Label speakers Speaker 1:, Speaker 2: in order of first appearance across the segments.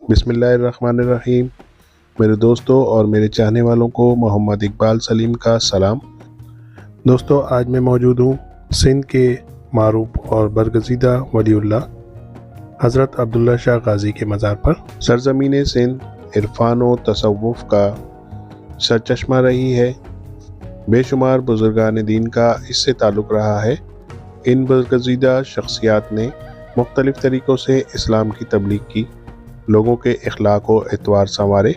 Speaker 1: बिस्मिल्लाहिर्रहमानिर्रहीम। मेरे दोस्तों और मेरे चाहने वालों को मोहम्मद इकबाल सलीम का सलाम। दोस्तों, आज मैं मौजूद हूँ सिंध के मारूफ और बरगज़ीदा वलीउल्लाह हज़रत अब्दुल्ला शाह गाज़ी के मज़ार पर। सरज़मीन सिंध इरफ़ान व तसव्वुफ़ का सरचश्मा रही है। बेशुमार बुज़ुर्गान दीन का इससे ताल्लुक़ रहा है। इन बरगज़ीदा शख्सियात ने मुख्तलिफ़ तरीक़ों से इस्लाम की तबलीग की, लोगों के इख़लाक़ व एतवार संवारे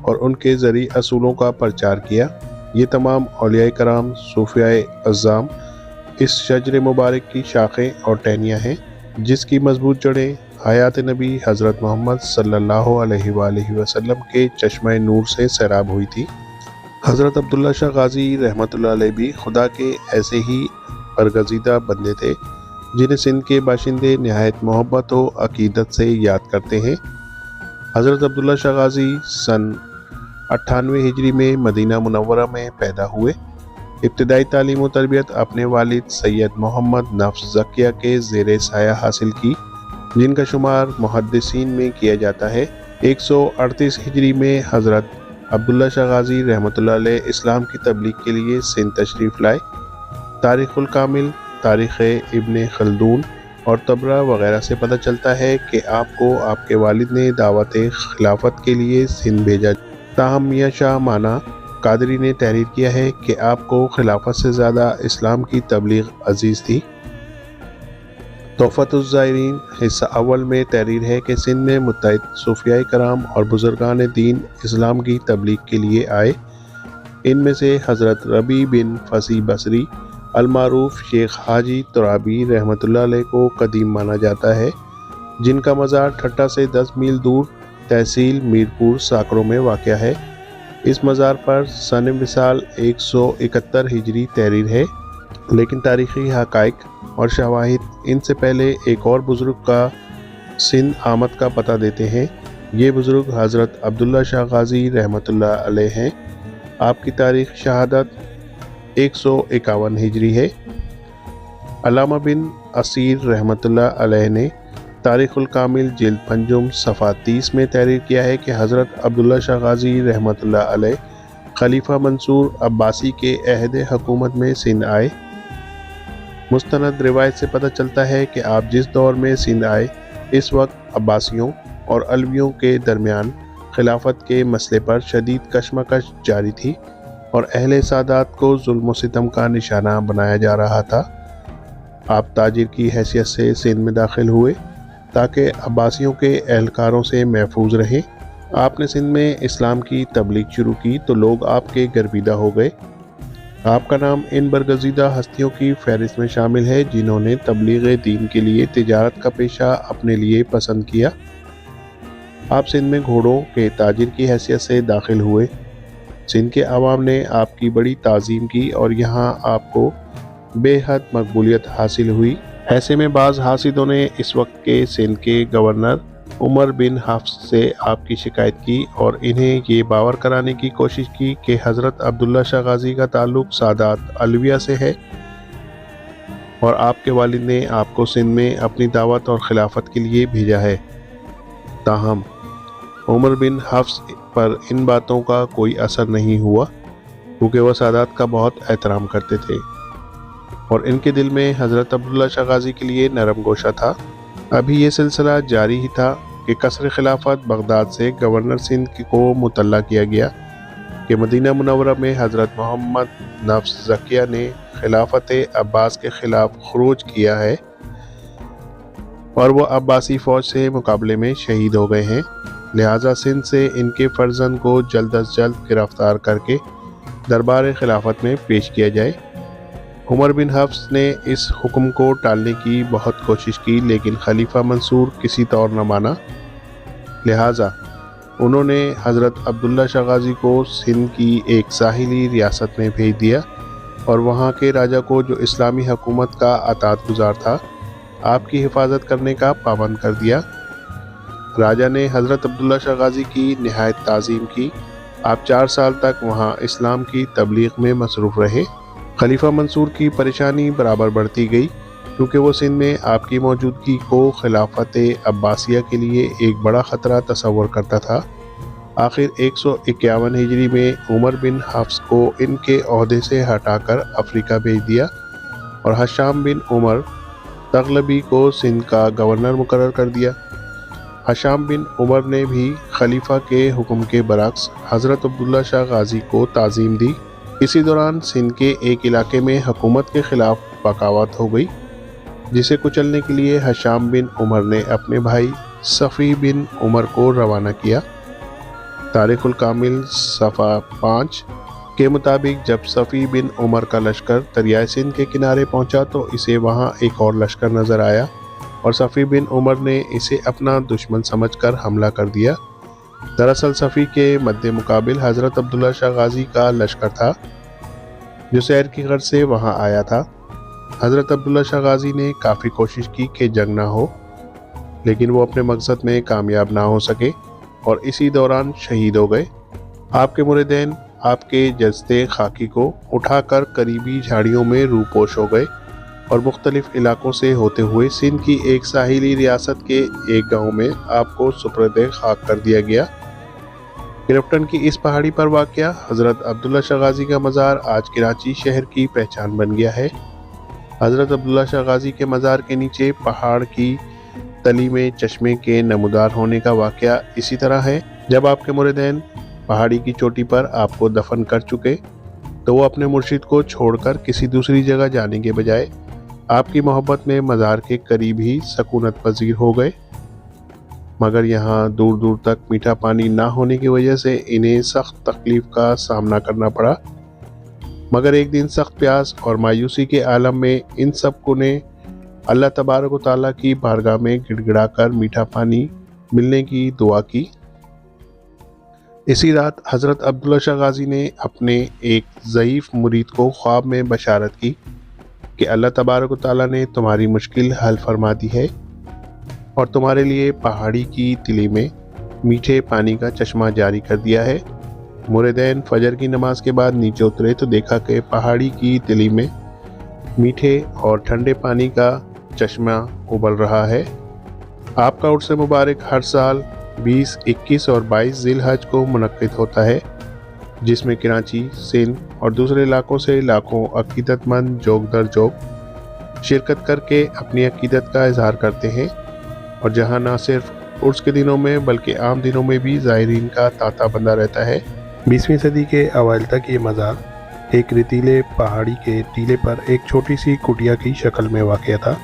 Speaker 1: और उनके ज़रिए असूलों का प्रचार किया। ये तमाम औलिया कराम, सूफ़ियाए अज़्ज़ाम इस शजर मुबारक की शाखें और टहनियाँ हैं, जिसकी मजबूत जड़ें हयात नबी हज़रत मोहम्मद सल्लल्लाहु अलैहि वसल्लम के चश्मे नूर से सैराब हुई थी। हज़रत अब्दुल्ला शाह गाज़ी रहमतुल्लाह अलैह भी खुदा के ऐसे ही बरगज़ीदा बंदे थे, जिन्हें सिंध के बाशिंदे नहायत मोहब्बत व अक़ीदत से याद करते हैं। हज़रत अब्दुल्ला शाह गाज़ी सन 98 हिजरी में मदीना मुनव्वरा में पैदा हुए। इब्तिदाई तालीम व तरबियत अपने वालिद सैयद मोहम्मद नफ्स ज़किया के ज़ेरे साया हासिल की, जिनका शुमार मुहद्दिसीन में किया जाता है। 138 हिजरी में हज़रत अब्दुल्ला शाह गाज़ी रहमतुल्लाह अलैह इस्लाम की तबलीग के लिए सिंध तशरीफ़ लाए। तारीख़ुल कामिल, तारीख़ इब्ने खल्दून और तबरा वग़ैरह से पता चलता है कि आपको आपके वालिद ने दावत खिलाफत के लिए सिंध भेजा। ताहम मियाँ शाह माना कादरी ने तहरीर किया है कि आपको खिलाफत से ज़्यादा इस्लाम की तबलीग अजीज़ थी। तोहफ़तुज़ ज़ायरीन हिस्सा अव्वल में तहरीर है कि सिंध में मुत्तहिद सूफ़ियाए कराम और बुज़ुर्गान दीन इस्लाम की तबलीग के लिए आए। इनमें से हज़रत रबी बिन फसी बसरी अलमारूफ शेख हाजी तुराबी रहमतुल्लाह अलैह को कदीम माना जाता है, जिनका मज़ार ठट्टा से 10 मील दूर तहसील मीरपुर साकरों में वाक़या है। इस मज़ार पर सन मिसाल 171 हिजरी तहरीर है, लेकिन तारीख़ी हक़ाइक़ और शवाहिद इनसे पहले एक और बुज़ुर्ग का सिंध आमद का पता देते हैं। ये बुज़ुर्ग हज़रत अब्दुल्ला शाह गाज़ी रहमतुल्लाह अलैह हैं। आपकी तारीख़ शहादत 151 हिजरी है। अल्लामा बिन असीर रहमतुल्लाह अलैह ने तारीख़ुल कामिल जिल्द पंजुम सफ़ा 30 में तहरीर किया है कि हज़रत अब्दुल्ला शाह गाज़ी रहमतुल्लाह अलैह खलीफा मंसूर अब्बासी के अहद हुकूमत में सिंध आए। मुस्तनद रिवायत से पता चलता है कि आप जिस दौर में सिंध आए, इस वक्त अब्बासियों और अलवियों के दरमियान खिलाफत के मसले पर शदीद कशमकश जारी थी और अहले सादात को जुल्म व सितम का निशाना बनाया जा रहा था। आप ताजिर की हैसियत से सिंध में दाखिल हुए ताकि अब्बासियों के एहलकारों से महफूज रहें। आपने सिंध में इस्लाम की तबलीग शुरू की तो लोग आपके गर्विदा हो गए। आपका नाम इन बरगज़ीदा हस्तियों की फहरिस्त में शामिल है, जिन्होंने तबलीग दीन के लिए तिजारत का पेशा अपने लिए पसंद किया। आप सिंध में घोड़ों के ताजिर की हैसियत से दाखिल हुए। सिंध के अवाम ने आपकी बड़ी ताज़ीम की और यहाँ आपको बेहद मकबूलियत हासिल हुई। ऐसे में बाज़ हासिदों ने इस वक्त के सिंध के गवर्नर उमर बिन हफ्स से आपकी शिकायत की और इन्हें ये बावर कराने की कोशिश की कि हज़रत अब्दुल्ला शाह गाज़ी का ताल्लुक़ सादात अलविया से है और आपके वालिद ने आपको सिंध में अपनी दावत और खिलाफत के लिए भेजा है। ताहम उमर बिन हफ्स पर इन बातों का कोई असर नहीं हुआ, क्योंकि वह सादात का बहुत एहतराम करते थे और इनके दिल में हज़रत अब्दुल्ला शाह गाज़ी के लिए नरम गोशा था। अभी ये सिलसिला जारी ही था कि कसर खिलाफत बगदाद से गवर्नर सिंध को मुतल्ला किया गया कि मदीना मुनव्वरा में हज़रत मोहम्मद नफ्स ज़किया ने खिलाफत अब्बास के ख़िलाफ़ खुरूज किया है और वह अब्बासी फ़ौज से मुकाबले में शहीद हो गए हैं। लिहाजा सिंध से इनके फ़र्जंद को जल्द अज जल्द गिरफ़्तार करके दरबार खिलाफत में पेश किया जाए। उमर बिन हफ्स ने इस हुक्म को टालने की बहुत कोशिश की, लेकिन खलीफा मंसूर किसी तौर न माना। लिहाजा उन्होंने हज़रत अब्दुल्ला शाह गाज़ी को सिंध की एक साहिली रियासत में भेज दिया और वहाँ के राजा को, जो इस्लामी हुकूमत का अतात गुजार था, आपकी हिफाजत करने का पाबंद कर दिया। राजा ने हज़रत अब्दुल्ला शाह गाज़ी की नहायत ताज़ीम की। आप 4 साल तक वहाँ इस्लाम की तबलीग में मसरूफ़ रहे। खलीफा मंसूर की परेशानी बराबर बढ़ती गई। کیونککہ وہ سندھ میں آپ کی موجودگی کو خلافت عباسیہ کے لیے ایک بڑا خطرہ تصور کرتا تھا۔ آخر 151 ہجری میں عمر بن حفص کو ان کے عہدے سے ہٹا کر افریقہ بھیج دیا اور ہشام بن عمر تغلبی کو سندھ کا گورنر مقرر کر دیا۔ ہشام بن عمر نے بھی خلیفہ کے حکم کے برعکس حضرت عبداللہ شاہ غازی کو تعظیم دی۔ اسی دوران سندھ کے ایک علاقے میں حکومت کے خلاف بغاوت ہو گئی، جسے کچلنے کے لیے ہشام بن عمر نے اپنے بھائی صفی بن عمر کو روانہ کیا۔ تاریخ الکامل صفحہ 5 کے مطابق جب صفی بن عمر کا لشکر دریائے سندھ کے کنارے پہنچا تو اسے وہاں ایک اور لشکر نظر آیا اور صفی بن عمر نے اسے اپنا دشمن سمجھ کر حملہ کر دیا۔ دراصل صفی کے مد مقابل حضرت عبداللہ شاہ غازی کا لشکر تھا جو سیر کی غرض سے وہاں آیا تھا۔ حضرت عبداللہ شاہ غازی نے کافی کوشش کی کہ جنگ نہ ہو، لیکن وہ اپنے مقصد میں کامیاب نہ ہو سکے اور اسی دوران شہید ہو گئے۔ آپ کے مریدین آپ کے جسد خاکی کو اٹھا کر قریبی جھاڑیوں میں روپوش ہو گئے اور مختلف علاقوں سے ہوتے ہوئے سندھ کی ایک ساحلی ریاست کے ایک گاؤں میں آپ کو سپرد خاک کر دیا گیا۔ گرفٹن کی اس پہاڑی پر واقع حضرت عبداللہ شاہ غازی کا مزار آج کراچی شہر کی پہچان بن گیا ہے۔ حضرت عبداللہ شاہ غازی کے مزار کے نیچے پہاڑ کی تلی میں چشمے کے نمودار ہونے کا واقعہ اسی طرح ہے۔ جب آپ کے مریدین پہاڑی کی چوٹی پر آپ کو دفن کر چکے تو وہ اپنے مرشد کو چھوڑ کر کسی دوسری جگہ جانے کے بجائے آپ کی محبت میں مزار کے قریب ہی سکونت پذیر ہو گئے، مگر یہاں دور دور تک میٹھا پانی نہ ہونے کی وجہ سے انہیں سخت تکلیف کا سامنا کرنا پڑا۔ مگر ایک دن سخت پیاس اور مایوسی کے عالم میں ان سب کو نے اللہ تبارک و تعالیٰ کی بارگاہ میں گڑ گڑا کر میٹھا پانی ملنے کی دعا کی۔ اسی رات حضرت عبداللہ شاہ غازی نے اپنے ایک ضعیف مرید کو خواب میں بشارت کی کہ اللہ تبارک و تعالیٰ نے تمہاری مشکل حل فرما دی ہے اور تمہارے لیے پہاڑی کی تلی میں میٹھے پانی کا چشمہ جاری کر دیا ہے۔ مریدین فجر کی نماز کے بعد نیچے اترے تو دیکھا کہ پہاڑی کی تلی میں میٹھے اور ٹھنڈے پانی کا چشمہ ابل رہا ہے۔ آپ کا عرس مبارک ہر سال 20، 21 اور 22 ذی الحج کو منعقد ہوتا ہے، جس میں کراچی، سندھ اور دوسرے علاقوں سے لاکھوں عقیدت مند جوگ در جوگ شرکت کر کے اپنی عقیدت کا اظہار کرتے ہیں، اور جہاں نہ صرف عرس کے دنوں میں بلکہ عام دنوں میں بھی زائرین کا تانتا بندہ رہتا ہے۔ 20ویں صدی کے اوائل تک یہ مزار ایک ریتیلے پہاڑی کے ٹیلے پر ایک چھوٹی سی کٹیا کی شکل میں واقع تھا۔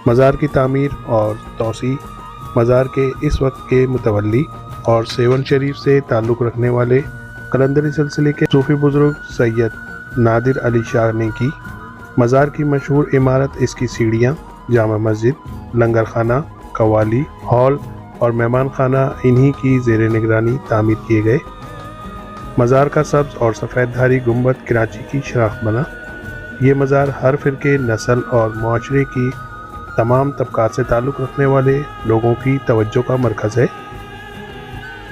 Speaker 1: مزار کی تعمیر اور توسیع مزار کے اس وقت کے متولی اور سیون شریف سے تعلق رکھنے والے قلندری سلسلے کے صوفی بزرگ سید نادر علی شاہ نے کی۔ مزار کی مشہور عمارت، اس کی سیڑھیاں، جامع مسجد، لنگر خانہ، قوالی، ہال اور مہمان خانہ انہی کی زیر نگرانی تعمیر کیے گئے۔ مزار کا سبز اور سفید دھاری گنبد کراچی کی شناخت بنا۔ یہ مزار ہر فرقے، نسل اور معاشرے کی تمام طبقات سے تعلق رکھنے والے لوگوں کی توجہ کا مرکز ہے۔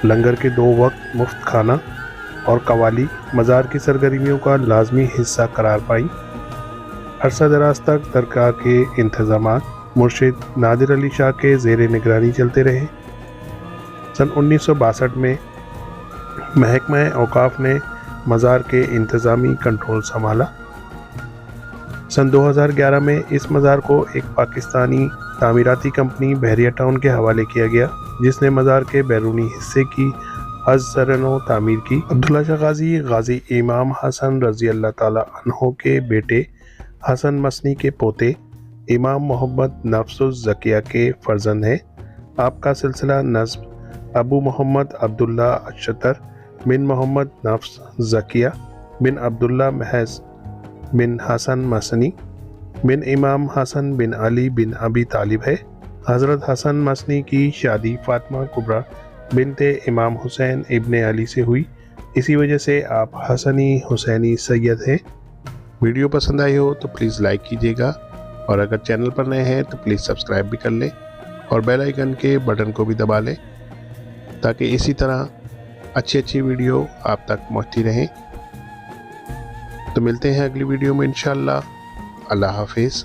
Speaker 1: لنگر کے 2 وقت مفت کھانا اور قوالی مزار کی سرگرمیوں کا لازمی حصہ قرار پائیں۔ عرصہ دراز تک درگاہ کے انتظامات مرشد نادر علی شاہ کے زیر نگرانی چلتے رہے۔ سن 1962 میں محکمہ اوقاف نے مزار کے انتظامی کنٹرول سنبھالا۔ سن 2011 میں اس مزار کو ایک پاکستانی تعمیراتی کمپنی بحریہ ٹاؤن کے حوالے کیا گیا، جس نے مزار کے بیرونی حصے کی از سر نو تعمیر کی۔ عبداللہ شاہ غازی غازی امام حسن رضی اللہ تعالی عنہ کے بیٹے حسن مثنی کے پوتے امام محمد نفس الزکیہ کے فرزند ہیں۔ آپ کا سلسلہ نسب ابو محمد عبداللہ اشتر بن محمد نفس زکیہ بن عبداللہ محض بن حسن مثنی بن امام حسن بن علی بن ابی طالب ہے۔ حضرت حسن مثنی کی شادی فاطمہ کبریٰ بنت امام حسین ابن علی سے ہوئی، اسی وجہ سے آپ حسنی حسینی سید ہیں۔ ویڈیو پسند آئی ہو تو پلیز لائک کیجیے گا، اور اگر چینل پر نئے ہیں تو پلیز سبسکرائب بھی کر لیں اور بیل آئیکن کے بٹن کو بھی دبا لیں تاکہ اسی طرح اچھی ویڈیو آپ تک پہنچتی رہیں۔ تو ملتے ہیں اگلی ویڈیو میں انشاءاللہ۔ اللہ حافظ۔